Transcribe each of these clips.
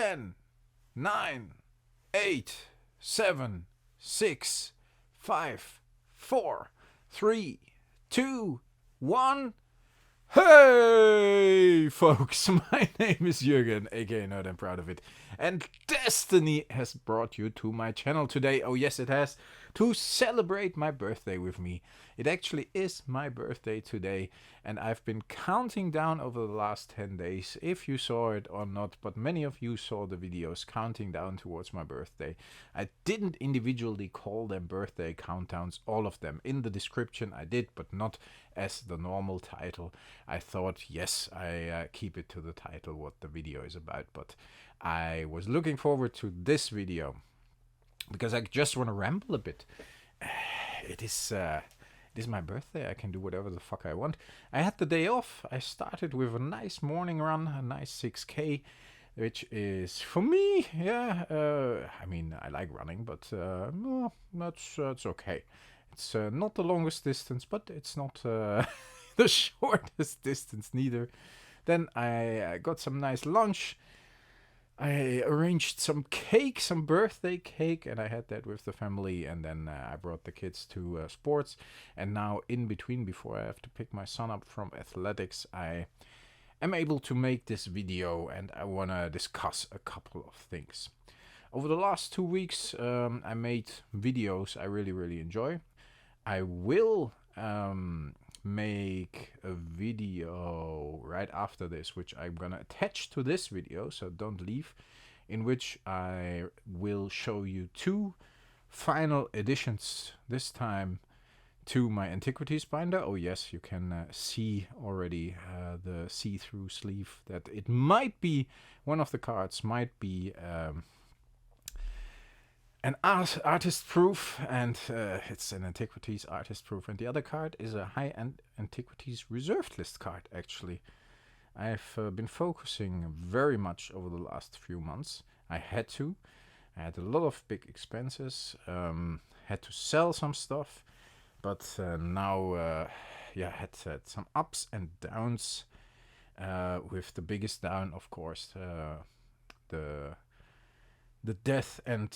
10, 9, 8, 7, 6, 5, 4, 3, 2, 1. Hey folks, my name is Jürgen, aka Nerd and Proud of It, and Destiny has brought you to my channel today. Oh yes, it has, to celebrate my birthday with me. It actually is my birthday today, and I've been counting down over the last 10 days, if you saw it or not, but many of you saw the videos counting down towards my birthday. I didn't individually call them birthday countdowns, all of them. In the description I did, but not as the normal title. I thought, yes, I keep it to the title what the video is about, but I was looking forward to this video because I just want to ramble a bit. It is my birthday. I can do whatever the fuck I want. I had the day off. I started with a nice morning run, a nice 6K, which is for me, yeah. I mean, I like running, but no, it's okay. It's not the longest distance, but it's not the shortest distance neither. Then I got some nice lunch. I arranged some cake, some birthday cake, and I had that with the family. And then I brought the kids to sports. And now in between, before I have to pick my son up from athletics, I am able to make this video, and I want to discuss a couple of things. Over the last 2 weeks, I made videos I really enjoy. I will make a video right after this, which I'm gonna attach to this video, so don't leave, in which I will show you 2 final additions, this time to my antiquities binder. Oh yes, you can see already the see-through sleeve that it might be, one of the cards might be an artist proof, and it's an antiquities artist proof, and the other card is a high-end antiquities reserved list card. Actually, I've been focusing very much over the last few months. I had a lot of big expenses, had to sell some stuff, but now yeah, had some ups and downs, with the biggest down, of course, the death and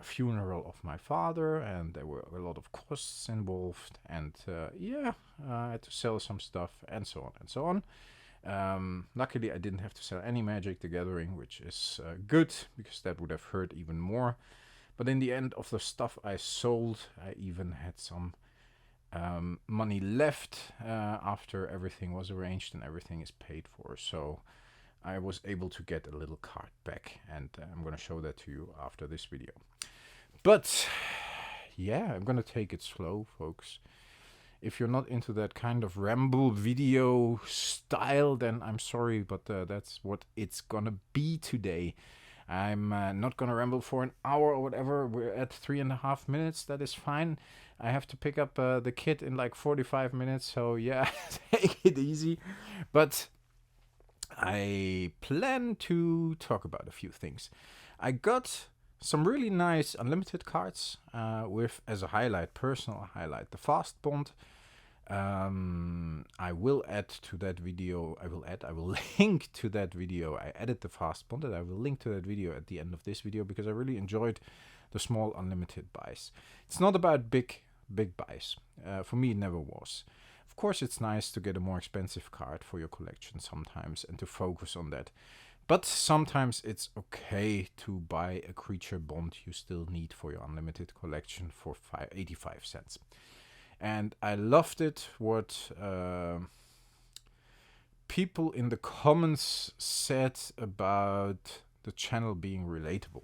funeral of my father, and there were a lot of costs involved, and yeah, I had to sell some stuff, and so on and so on. Luckily I didn't have to sell any Magic the Gathering, which is good, because that would have hurt even more. But in the end of the stuff I sold, I even had some money left after everything was arranged and everything is paid for. So I was able to get a little card back, and I'm going to show that to you after this video. But yeah, I'm going to take it slow, folks. If you're not into that kind of ramble video style, then I'm sorry, but that's what it's going to be today. I'm not going to ramble for an hour or whatever. We're at 3.5 minutes. That is fine. I have to pick up the kid in like 45 minutes. So yeah, take it easy. But I plan to talk about a few things. I got some really nice unlimited cards with, as a highlight, personal highlight, the Fast Bond. I will add to that video, I will link to that video. I added the Fast Bond, and I will link to that video at the end of this video, because I really enjoyed the small unlimited buys. It's not about big buys. For me, it never was. Of course, it's nice to get a more expensive card for your collection sometimes and to focus on that. But sometimes it's okay to buy a creature bond you still need for your unlimited collection for 85 cents. And I loved it what people in the comments said about the channel being relatable.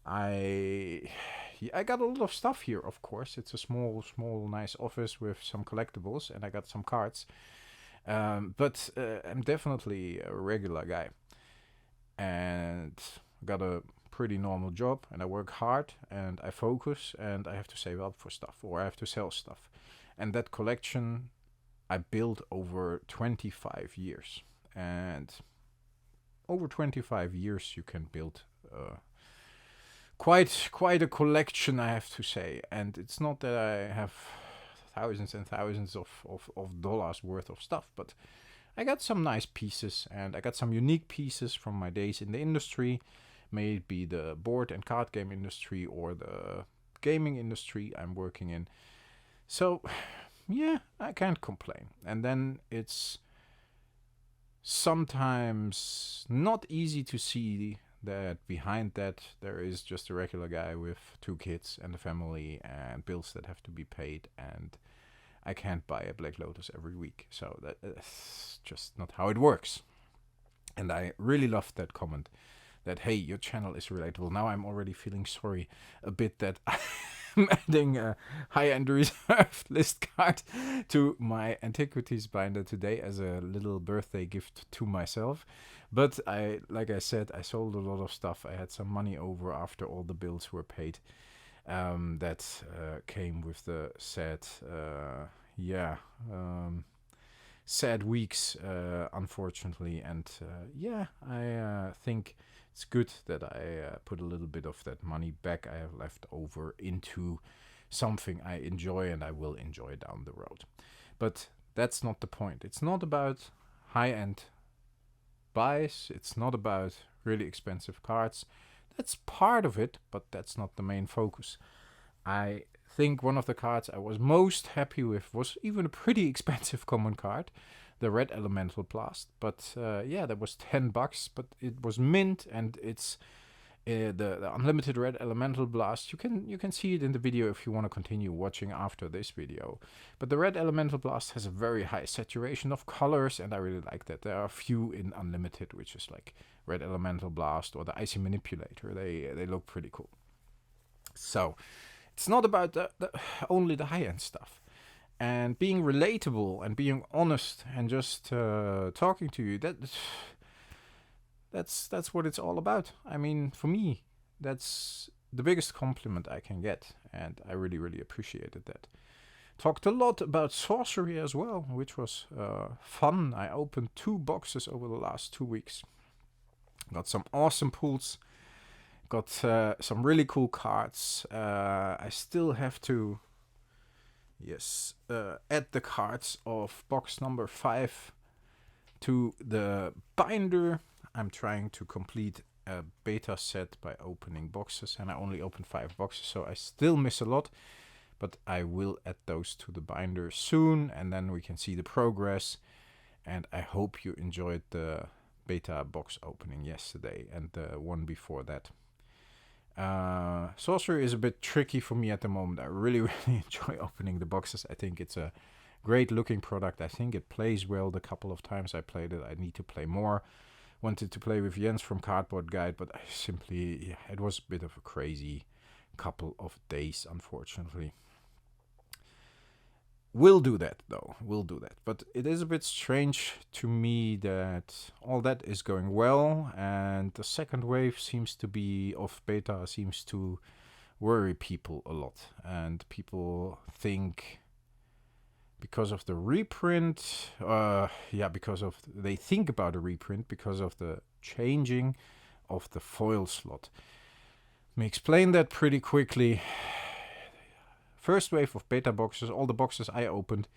I got a lot of stuff here, of course. It's a small, nice office with some collectibles, and I got some cards. But I'm definitely a regular guy. And I got a pretty normal job, and I work hard, and I focus, and I have to save up for stuff, or I have to sell stuff. And that collection I built over 25 years. And over 25 years you can build quite a collection, I have to say. And it's not that I have thousands and thousands of dollars worth of stuff, but I got some nice pieces, and I got some unique pieces from my days in the industry, may it be the board and card game industry or the gaming industry I'm working in. So, yeah, I can't complain. And then it's sometimes not easy to see that behind that there is just a regular guy with 2 kids and a family and bills that have to be paid, and I can't buy a Black Lotus every week. So that's just not how it works. And I really loved that comment that, hey, your channel is relatable. Now I'm already feeling sorry a bit that I'm adding a high-end reserved list card to my antiquities binder today as a little birthday gift to myself. But like I said, I sold a lot of stuff. I had some money over after all the bills were paid. That came with the sad weeks, unfortunately. And I think it's good that I put a little bit of that money back I have left over into something I enjoy and I will enjoy down the road. But that's not the point. It's not about high-end buys. It's not about really expensive cards. That's part of it, but that's not the main focus. I think one of the cards I was most happy with was even a pretty expensive common card, the Red Elemental Blast. But that was $10, but it was mint, and it's the unlimited Red Elemental Blast. You can see it in the video if you want to continue watching after this video. But the Red Elemental Blast has a very high saturation of colors, and I really like that. There are a few in unlimited, which is like Red Elemental Blast or the Icy Manipulator. They look pretty cool. So it's not about only the high-end stuff. And being relatable and being honest and just talking to you, that's what it's all about. I mean, for me, that's the biggest compliment I can get, and I really, really appreciated that. Talked a lot about sorcery as well, which was fun. I opened 2 boxes over the last 2 weeks. Got some awesome pulls. Got some really cool cards. I still have to add the cards of box number 5 to the binder. I'm trying to complete a beta set by opening boxes, and I only opened 5 boxes, so I still miss a lot, but I will add those to the binder soon, and then we can see the progress. And I hope you enjoyed the beta box opening yesterday and the one before that. Sorcery is a bit tricky for me at the moment. I really, really enjoy opening the boxes. I think it's a great looking product. I think it plays well the couple of times I played it. I need to play more. Wanted to play with Jens from Cardboard Guide, but it was a bit of a crazy couple of days, unfortunately. We'll do that, though. We'll do that. But it is a bit strange to me that all that is going well, and the second wave of beta seems to worry people a lot. And people think because of the reprint, they think about a reprint because of the changing of the foil slot. Let me explain that pretty quickly. First wave of beta boxes, all the boxes I opened,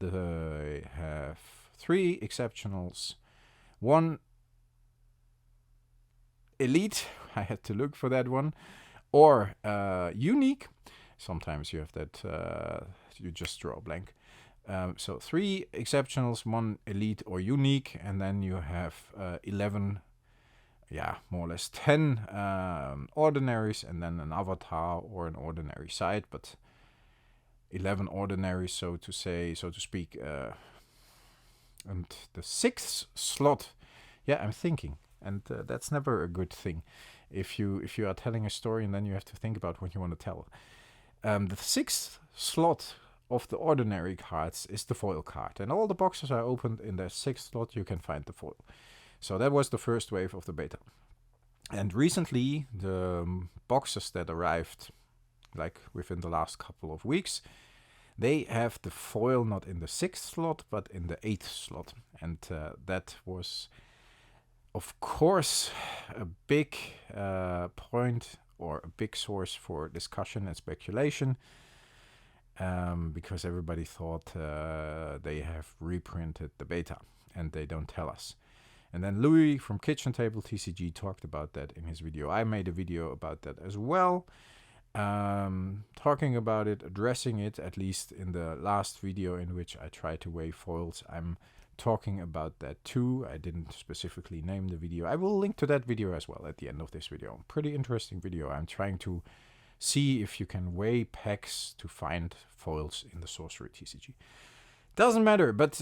they have 3 exceptionals, 1 elite, I had to look for that one, or unique. Sometimes you have that, you just draw a blank. So 3 exceptionals, 1 elite or unique, and then you have 11, more or less 10 ordinaries, and then an avatar or an ordinary side, but 11 ordinaries, so to speak. And the 6th slot, I'm thinking, and that's never a good thing. If you are telling a story and then you have to think about what you want to tell. The 6th slot of the ordinary cards is the foil card, and all the boxes I opened in the 6th slot you can find the foil. So that was the first wave of the beta. And recently, the boxes that arrived, like within the last couple of weeks, they have the foil not in the 6th slot, but in the 8th slot. And that was, of course, a big point or a big source for discussion and speculation. because everybody thought they have reprinted the beta, and they don't tell us. And then Louis from Kitchen Table TCG talked about that in his video. I made a video about that as well, talking about it, addressing it, at least in the last video in which I tried to wave foils. I'm talking about that too. I didn't specifically name the video. I will link to that video as well at the end of this video. Pretty interesting video. I'm trying to see if you can weigh packs to find foils in the Sorcery TCG. Doesn't matter, but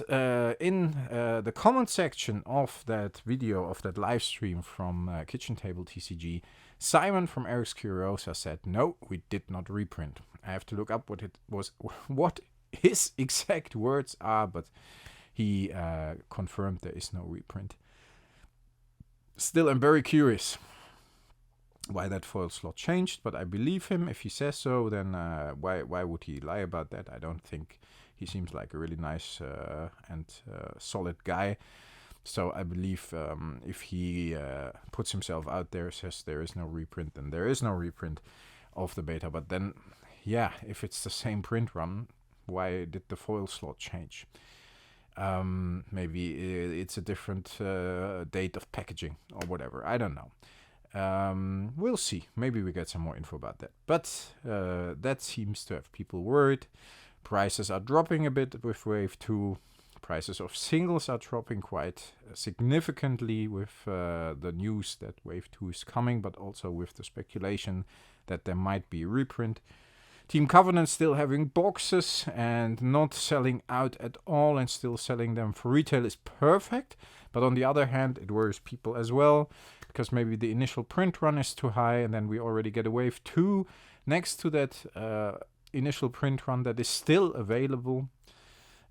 in the comment section of that video, of that live stream from Kitchen Table TCG, Simon from Eric's Curiosa said, no, we did not reprint. I have to look up what his exact words are, but he confirmed there is no reprint. Still, I'm very curious why that foil slot changed, but I believe him. If he says so, then why would he lie about that? I don't think. He seems like a really nice and solid guy. So I believe if he puts himself out there, says there is no reprint, then there is no reprint of the beta. But then, yeah, if it's the same print run, why did the foil slot change? Maybe it's a different date of packaging or whatever. I don't know. We'll see. Maybe we get some more info about that. But that seems to have people worried. Prices are dropping a bit with Wave 2. Prices of singles are dropping quite significantly with the news that Wave 2 is coming, but also with the speculation that there might be a reprint. Team Covenant still having boxes and not selling out at all and still selling them for retail is perfect. But on the other hand, it worries people as well, because maybe the initial print run is too high and then we already get a Wave 2 next to that initial print run that is still available.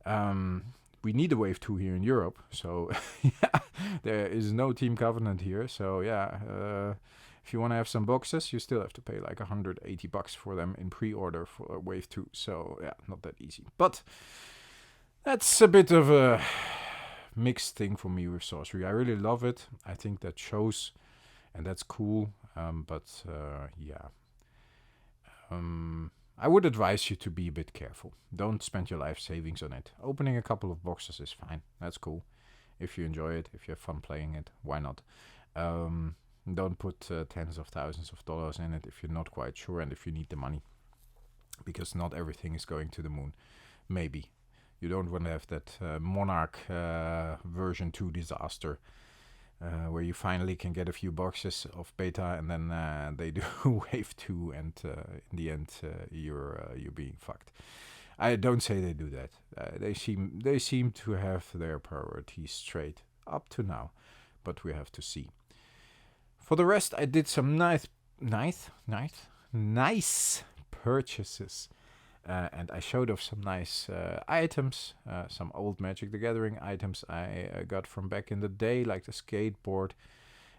We need a Wave 2 here in Europe, so yeah, there is no Team Covenant here. So yeah, if you want to have some boxes, you still have to pay like $180 for them in pre-order for Wave 2. So yeah, not that easy. But that's a bit of a mixed thing for me with Sorcery. I really love it. I think that shows, and that's cool. Yeah. I would advise you to be a bit careful. Don't spend your life savings on it. Opening a couple of boxes is fine. That's cool. If you enjoy it, if you have fun playing it, why not? Don't put tens of thousands of dollars in it if you're not quite sure and if you need the money. Because not everything is going to the moon. Maybe. You don't want to have that Monarch version 2 disaster. Where you finally can get a few boxes of beta and then they do Wave 2 and in the end you're being fucked. I don't say they do that. They seem to have their priorities straight up to now, but we have to see. For the rest, I did some nice purchases. And I showed off some nice items, some old Magic the Gathering items I got from back in the day, like the skateboard.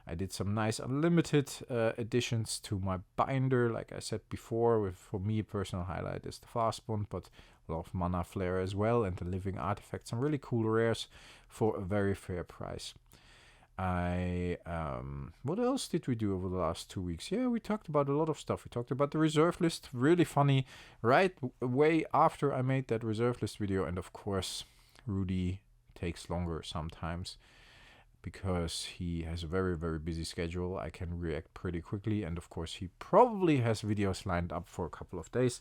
I did some nice unlimited additions to my binder, like I said before. For me, a personal highlight is the Fast Bond, but a lot of Mana Flare as well, and the Living Artifacts. Some really cool rares for a very fair price. What else did we do over the last 2 weeks? Yeah, we talked about a lot of stuff. We talked about the reserve list, really funny, right away after I made that reserve list video. And of course, Rudy takes longer sometimes because he has a very, very busy schedule. I can react pretty quickly. And of course, he probably has videos lined up for a couple of days.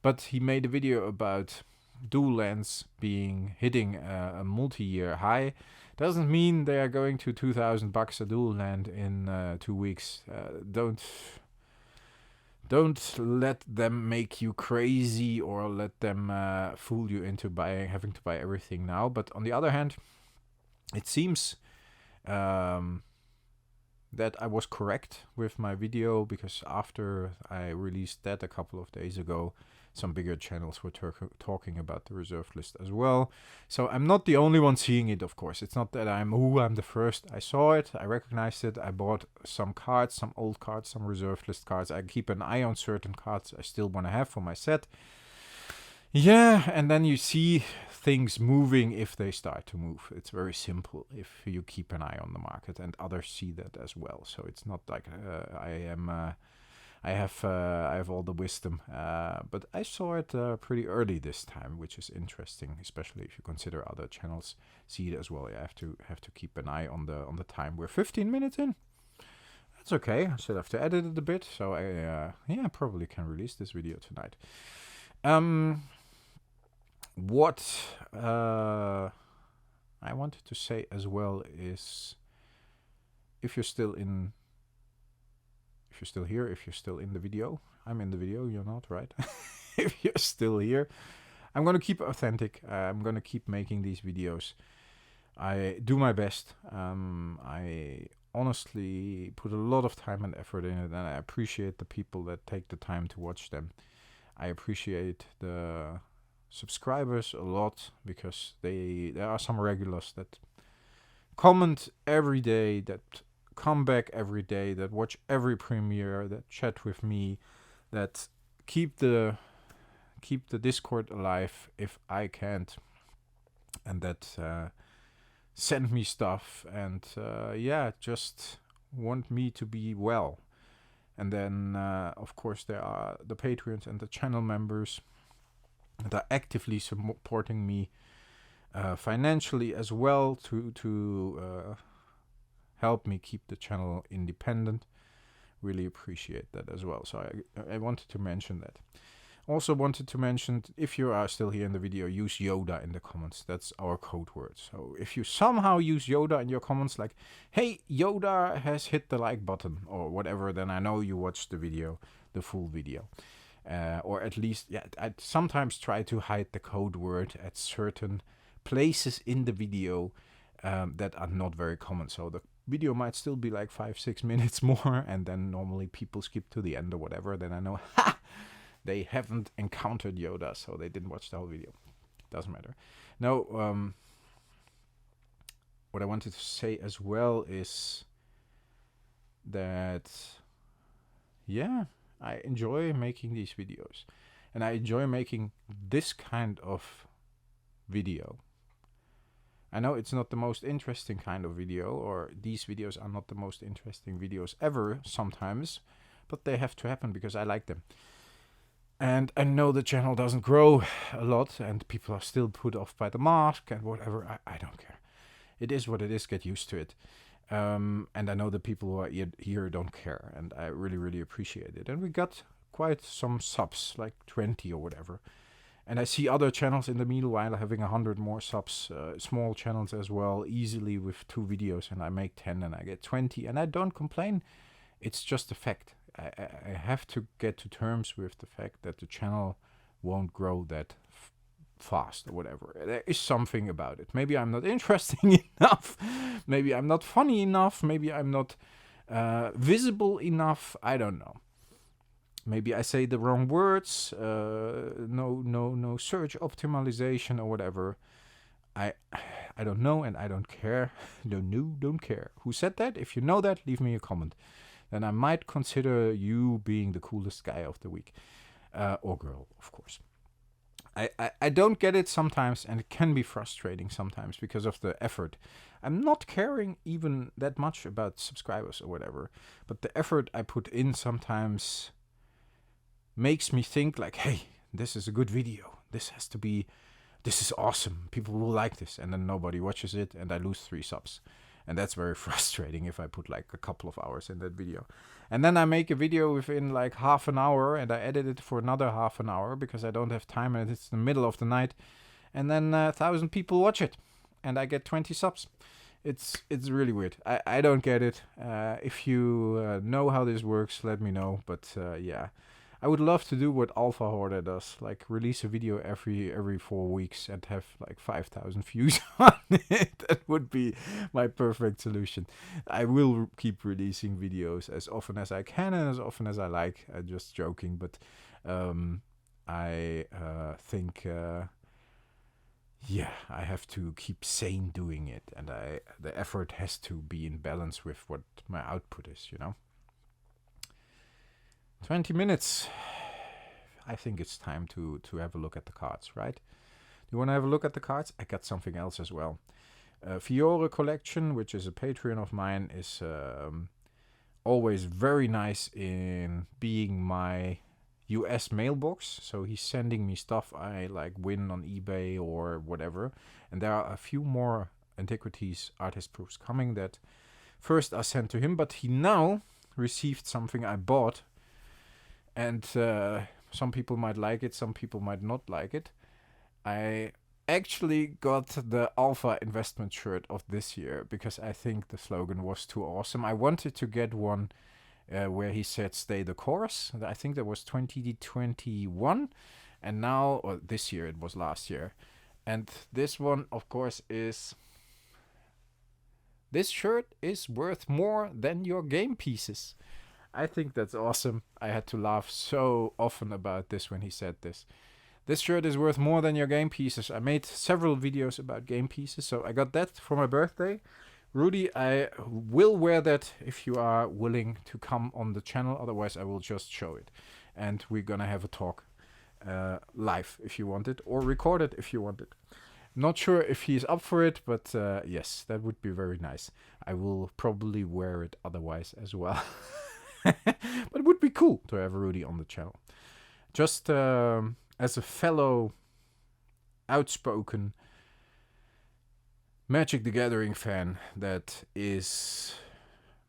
But he made a video about dual lands hitting a multi-year high. Doesn't mean they are going to $2,000 a dual land in 2 weeks. Don't let them make you crazy or let them fool you into having to buy everything now. But on the other hand, it seems that I was correct with my video, because after I released that a couple of days ago, some bigger channels were talking about the reserve list as well. So I'm not the only one seeing it, of course. It's not that I'm the first. I saw it, I recognized it, I bought some cards, some old cards, some reserve list cards. I keep an eye on certain cards I still want to have for my set. Yeah, and then you see things moving if they start to move. It's very simple if you keep an eye on the market, and others see that as well. So it's not like I have all the wisdom, but I saw it pretty early this time, which is interesting, especially if you consider other channels see it as well. You have to keep an eye on the time. We're 15 minutes in. That's okay. I still have to edit it a bit, so I probably can release this video tonight. What I wanted to say as well is, if you're still here, if you're still in the video, I'm in the video, you're not, right? If you're still here, I'm going to keep authentic. I'm going to keep making these videos. I do my best. I honestly put a lot of time and effort in it, and I appreciate the people that take the time to watch them. I appreciate the subscribers a lot, because there are some regulars that comment every day, that come back every day, that watch every premiere, that chat with me, that keep the Discord alive if I can't, and that send me stuff, and just want me to be well. And then of course there are the Patreons and the channel members that are actively supporting me financially as well, to help me keep the channel independent. Really appreciate that as well. So I wanted to mention that. Also wanted to mention, if you are still here in the video, use Yoda in the comments. That's our code word. So if you somehow use Yoda in your comments, like, hey, Yoda has hit the like button or whatever, then I know you watched the video, the full video. Or at least, I sometimes try to hide the code word at certain places in the video that are not very common. So the video might still be like 5-6 minutes more, and then normally people skip to the end or whatever. Then I know, they haven't encountered Yoda, so they didn't watch the whole video. Doesn't matter. No, what I wanted to say as well is that, I enjoy making these videos. And I enjoy making this kind of video. I know it's not the most interesting kind of video, or these videos are not the most interesting videos ever sometimes, but they have to happen because I like them. And I know the channel doesn't grow a lot, and people are still put off by the mask and whatever. I don't care. It is what it is. Get used to it. And I know the people who are here don't care, and I really, really appreciate it. And we got quite some subs, like 20 or whatever. And I see other channels in the meanwhile having 100 more subs, small channels as well, easily with 2 videos, and I make 10 and I get 20, and I don't complain. It's just a fact. I have to get to terms with the fact that the channel won't grow that fast or whatever. There is something about it. Maybe I'm not interesting enough. Maybe I'm not funny enough. Maybe I'm not visible enough. I don't know. Maybe I say the wrong words. No search optimization or whatever. I don't know, and I don't care. Don't care. Who said that? If you know that, leave me a comment. Then I might consider you being the coolest guy of the week. Or girl, of course. I don't get it sometimes, and it can be frustrating sometimes because of the effort. I'm not caring even that much about subscribers or whatever, but the effort I put in sometimes makes me think like, hey, this is a good video. This is awesome. People will like this. And then nobody watches it, and I lose 3 subs. And that's very frustrating if I put like a couple of hours in that video. And then I make a video within like half an hour, and I edit it for another half an hour because I don't have time, and it's the middle of the night. And then 1,000 people watch it, and I get 20 subs. It's really weird. I don't get it. If you know how this works, let me know. But I would love to do what Alpha Horde does, like release a video every 4 weeks and have like 5,000 views on it. That would be my perfect solution. I will keep releasing videos as often as I can and as often as I like. I'm just joking, but I think I have to keep sane doing it, and the effort has to be in balance with what my output is, 20 minutes. I think it's time to have a look at the cards, right? Do you want to have a look at the cards? I got something else as well. Fiore Collection, which is a Patreon of mine, is always very nice in being my US mailbox. So he's sending me stuff I like win on eBay or whatever. And there are a few more Antiquities artist proofs coming that first are sent to him, but he now received something I bought. And some people might like it, some people might not like it. I actually got the Alpha investment shirt of this year because I think the slogan was too awesome. I wanted to get one where he said "Stay the course." I think that was 2021, and now, or this year, it was last year. And this one, of course, is... This shirt is worth more than your game pieces. I think that's awesome. I had to laugh so often about this when he said this. This shirt is worth more than your game pieces. I made several videos about game pieces, so I got that for my birthday. Rudy, I will wear that if you are willing to come on the channel. Otherwise, I will just show it. And we're gonna have a talk live if you want it, or record it if you want it. Not sure if he's up for it, but yes, that would be very nice. I will probably wear it otherwise as well. But it would be cool to have Rudy on the channel. Just as a fellow outspoken Magic the Gathering fan that is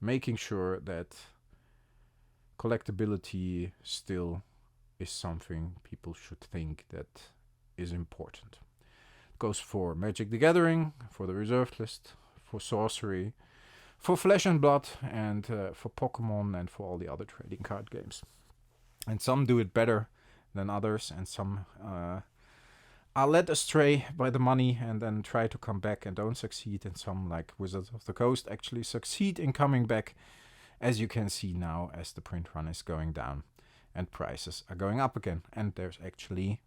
making sure that collectability still is something people should think that is important. It goes for Magic the Gathering, for the reserved list, for Sorcery, for Flesh and Blood, and for Pokemon, and for all the other trading card games. And some do it better than others, and some are led astray by the money and then try to come back and don't succeed, and some, like Wizards of the Coast, actually succeed in coming back, as you can see now as the print run is going down and prices are going up again, and there's actually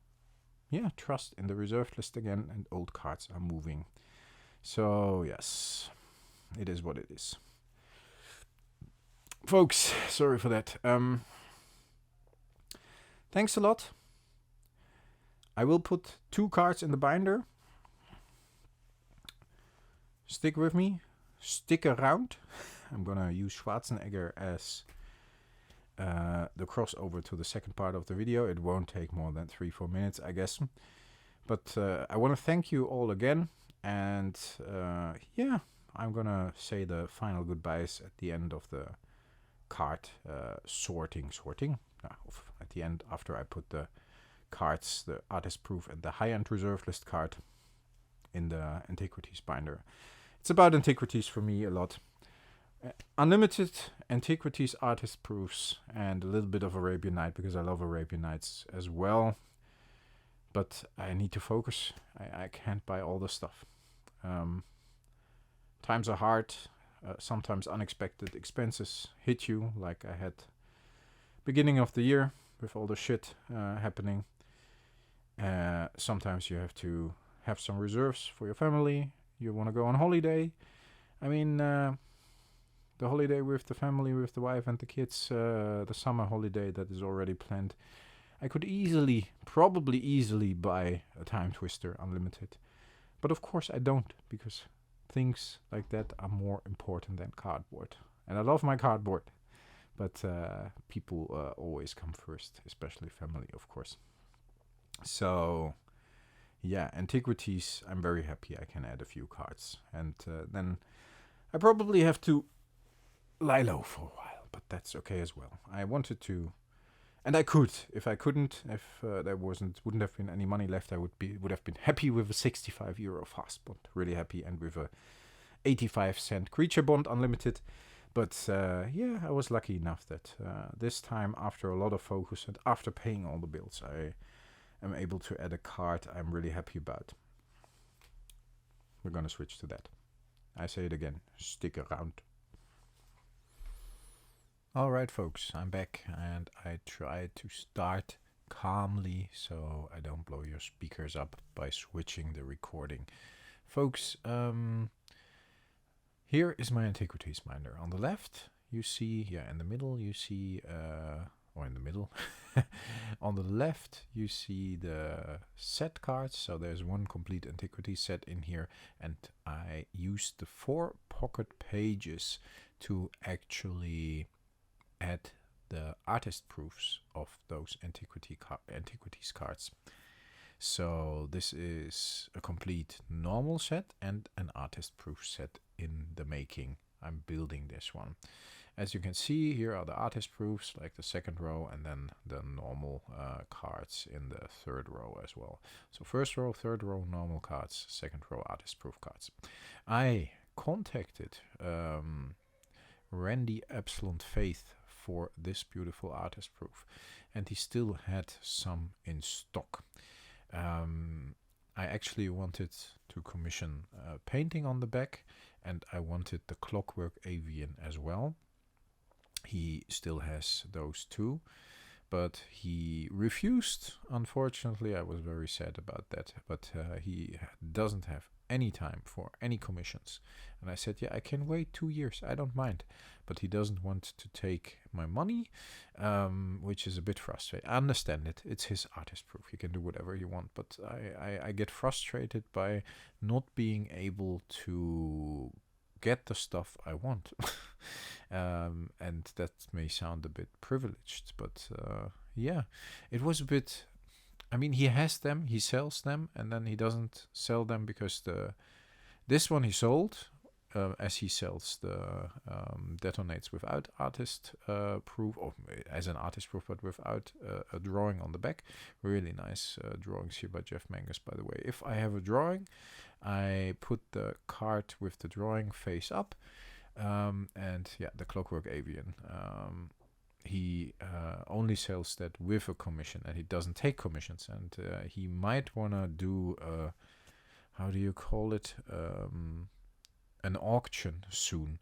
trust in the reserved list again, and old cards are moving. So yes, it is what it is, folks. Sorry for that. Thanks a lot. I will put 2 cards in the binder. Stick with me. Stick around. I'm gonna use Schwarzenegger as the crossover to the second part of the video. It won't take more than 3-4 minutes, I guess. But I want to thank you all again. And I'm gonna say the final goodbyes at the end of the card sorting. At the end, after I put the cards, the artist proof and the high-end reserve list card in the Antiquities binder. It's about Antiquities for me a lot. Unlimited Antiquities artist proofs and a little bit of Arabian Night, because I love Arabian Nights as well. But I need to focus. I can't buy all the stuff. Times are hard. Sometimes unexpected expenses hit you, like I had beginning of the year with all the shit happening. Sometimes you have to have some reserves for your family. You want to go on holiday. I mean, the holiday with the family, with the wife and the kids, the summer holiday that is already planned. I could probably easily buy a Time Twister Unlimited. But of course I don't, because things like that are more important than cardboard. And I love my cardboard. But people always come first, especially family, of course. So, yeah, Antiquities, I'm very happy I can add a few cards. And then I probably have to lie low for a while, but that's okay as well. I wanted to, and I could. If I couldn't, if there wouldn't have been any money left, I would have been happy with a 65 euro fast bond, really happy, and with a 85-cent creature bond unlimited. But I was lucky enough that this time, after a lot of focus and after paying all the bills, I am able to add a card I'm really happy about. We're gonna switch to that. I say it again, stick around. Alright folks, I'm back, and I tried to start calmly so I don't blow your speakers up by switching the recording. Folks, here is my Antiquities binder. On the left, you see, in the middle, you see, on the left, you see the set cards. So there's one complete Antiquities set in here, and I used the 4 pocket pages to actually add the artist proofs of those antiquities cards. So this is a complete normal set and an artist proof set in the making. I'm building this one. As you can see, here are the artist proofs, like the second row, and then the normal cards in the third row as well. So first row, third row, normal cards, second row, artist proof cards. I contacted Randy Epsilon Faith for this beautiful artist proof, and he still had some in stock. I actually wanted to commission a painting on the back, and I wanted the Clockwork Avian as well. He still has those two, but he refused. Unfortunately, I was very sad about that, but he doesn't have any time for any commissions. And I said, yeah, I can wait 2 years, I don't mind. But he doesn't want to take my money, which is a bit frustrating. I understand it. It's his artist proof. He can do whatever he wants. But I get frustrated by not being able to get the stuff I want. And that may sound a bit privileged, but yeah, it was a bit... I mean, he has them, he sells them, and then he doesn't sell them because this one he sold, as he sells the detonates without artist proof, or as an artist proof, but without a drawing on the back. Really nice drawings here by Jeff Mangus, by the way. If I have a drawing, I put the card with the drawing face up, and yeah, the Clockwork Avian. He only sells that with a commission, and he doesn't take commissions. And he might wanna do how do you call it? An auction soon.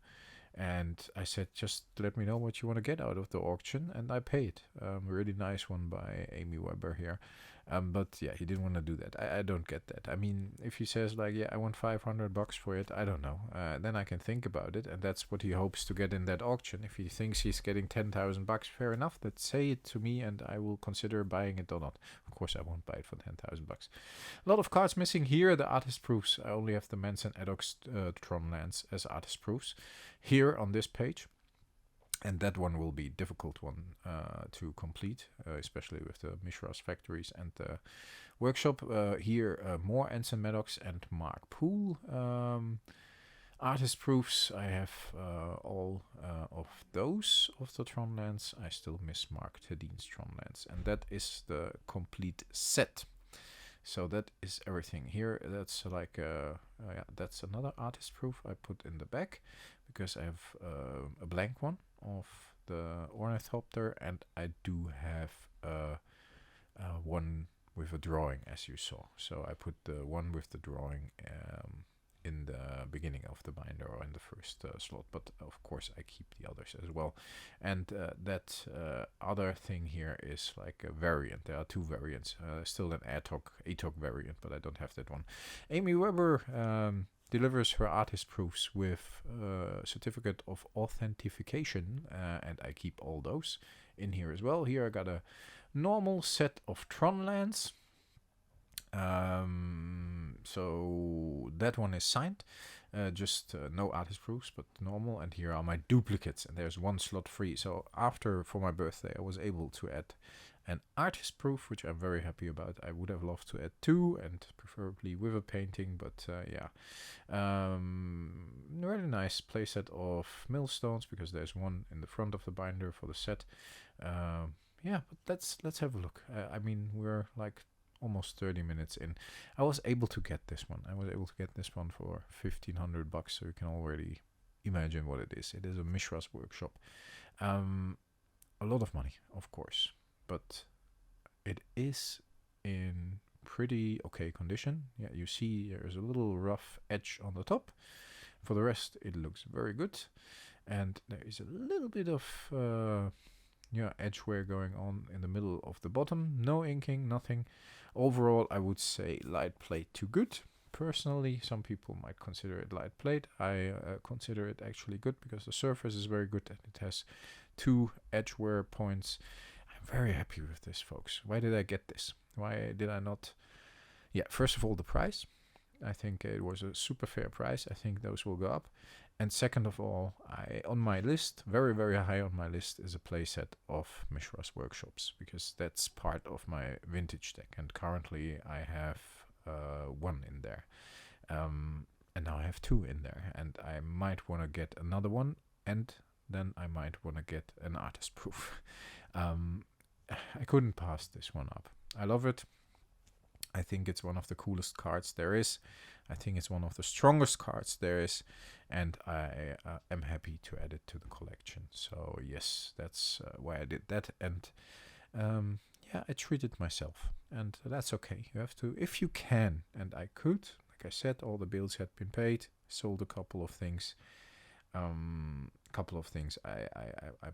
And I said, just let me know what you want to get out of the auction, and I paid. Really nice one by Amy Weber here. But yeah, he didn't want to do that. I don't get that. I mean, if he says like, yeah, I want $500 for it, I don't know. Then I can think about it, and that's what he hopes to get in that auction. If he thinks he's getting $10,000, fair enough. Let's say it to me, and I will consider buying it or not. Of course, I won't buy it for $10,000. A lot of cards missing here. The artist proofs. I only have the Mans and Edox Tronlands as artist proofs here on this page. And that one will be a difficult one to complete, especially with the Mishra's factories and the workshop. Here, more Ensign Maddox and Mark Poole. Artist proofs, I have all of those of the Tronlands. I still miss Mark Tedin's Tronlands. And that is the complete set. So that is everything here. That's like yeah, that's another artist proof I put in the back, because I have a blank one of the Ornithopter, and I do have one with a drawing, as you saw. So I put the one with the drawing in the beginning of the binder, or in the first slot, but of course I keep the others as well. And that other thing here is like a variant. There are two variants. Still an ATOC variant, but I don't have that one. Amy Weber delivers her artist proofs with certificate of authentication, and I keep all those in here as well. Here I got a normal set of Tronlands. So that one is signed, just no artist proofs, but normal. And here are my duplicates, and there's one slot free. So after, for my birthday, I was able to add an artist proof, which I'm very happy about. I would have loved to add two, and preferably with a painting, but yeah. Really nice playset of millstones, because there's one in the front of the binder for the set. Yeah, but let's have a look. I mean, we're like almost 30 minutes in. I was able to get this one. I was able to get this one for $1,500, so you can already imagine what it is. It is a Mishra's workshop. A lot of money, of course, but it is in pretty okay condition. Yeah, you see there's a little rough edge on the top. For the rest, it looks very good, and there is a little bit of edge wear going on in the middle of the bottom. No inking, nothing. Overall, I would say light plate to good. Personally, some people might consider it light plate. I consider it actually good, because the surface is very good and it has two edge wear points. I'm very happy with this, folks. Why did I get this? Why did I not? Yeah, first of all, the price. I think it was a super fair price. I think those will go up. And second of all, on my list, very, very high on my list, is a playset of Mishra's workshops, because that's part of my vintage deck. And currently I have one in there. And now I have two in there. And I might want to get another one. And then I might want to get an artist proof. I couldn't pass this one up. I love it. I think it's one of the coolest cards there is. I think it's one of the strongest cards there is, and I am happy to add it to the collection. So yes, that's why I did that. And yeah, I treated myself, and that's okay. You have to, if you can, and I could. Like I said, all the bills had been paid. Sold a couple of things. I'm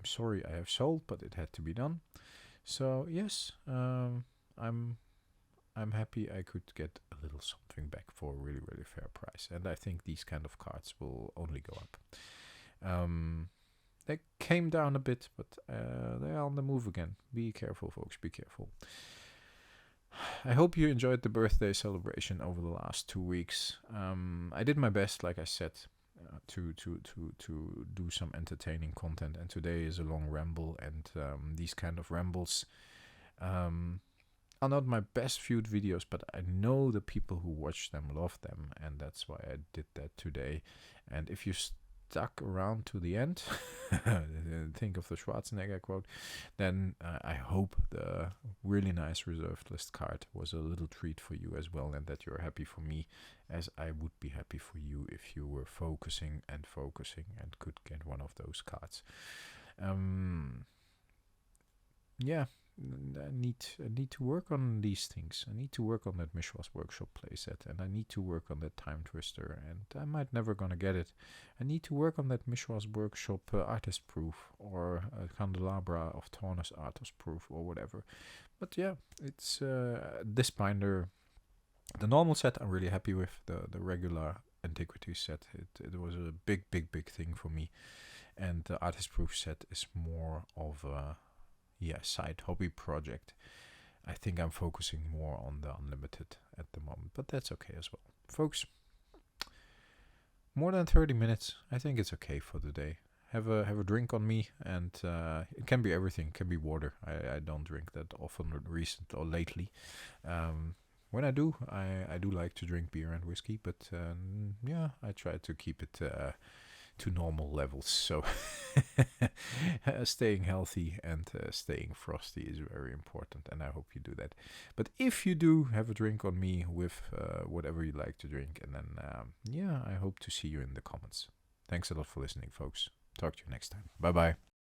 sorry I have sold, but it had to be done. So yes, I'm happy I could get a little something back for a really, really fair price. And I think these kind of cards will only go up. They came down a bit, but they are on the move again. Be careful, folks, be careful. I hope you enjoyed the birthday celebration over the last 2 weeks. I did my best, like I said, to do some entertaining content. And today is a long ramble, and these kind of rambles are not my best viewed videos, but I know the people who watch them love them, and that's why I did that today. And if you stuck around to the end, think of the Schwarzenegger quote, then I hope the really nice reserved list card was a little treat for you as well, and that you're happy for me as I would be happy for you if you were focusing and could get one of those cards. Yeah, I need to work on these things. I need to work on that Mishra's Workshop playset, and I need to work on that Time Twister, and I might never gonna get it. I need to work on that Mishra's Workshop artist proof, or Candelabra of Taunus artist proof, or whatever. But yeah, it's this binder, the normal set I'm really happy with. The regular Antiquity set, it was a big thing for me, and the artist proof set is more of a side hobby project. I think I'm focusing more on the unlimited at the moment, but that's okay as well. Folks, more than 30 minutes, I think it's okay for the day. Have a drink on me, and it can be everything. It can be water. I don't drink that often recent or lately. When I do, I do like to drink beer and whiskey, but yeah, I try to keep it to normal levels. So staying healthy and staying frosty is very important, and I hope you do that. But if you do, have a drink on me with whatever you like to drink, and then yeah, I hope to see you in the comments. Thanks a lot for listening, folks. Talk to you next time. Bye bye.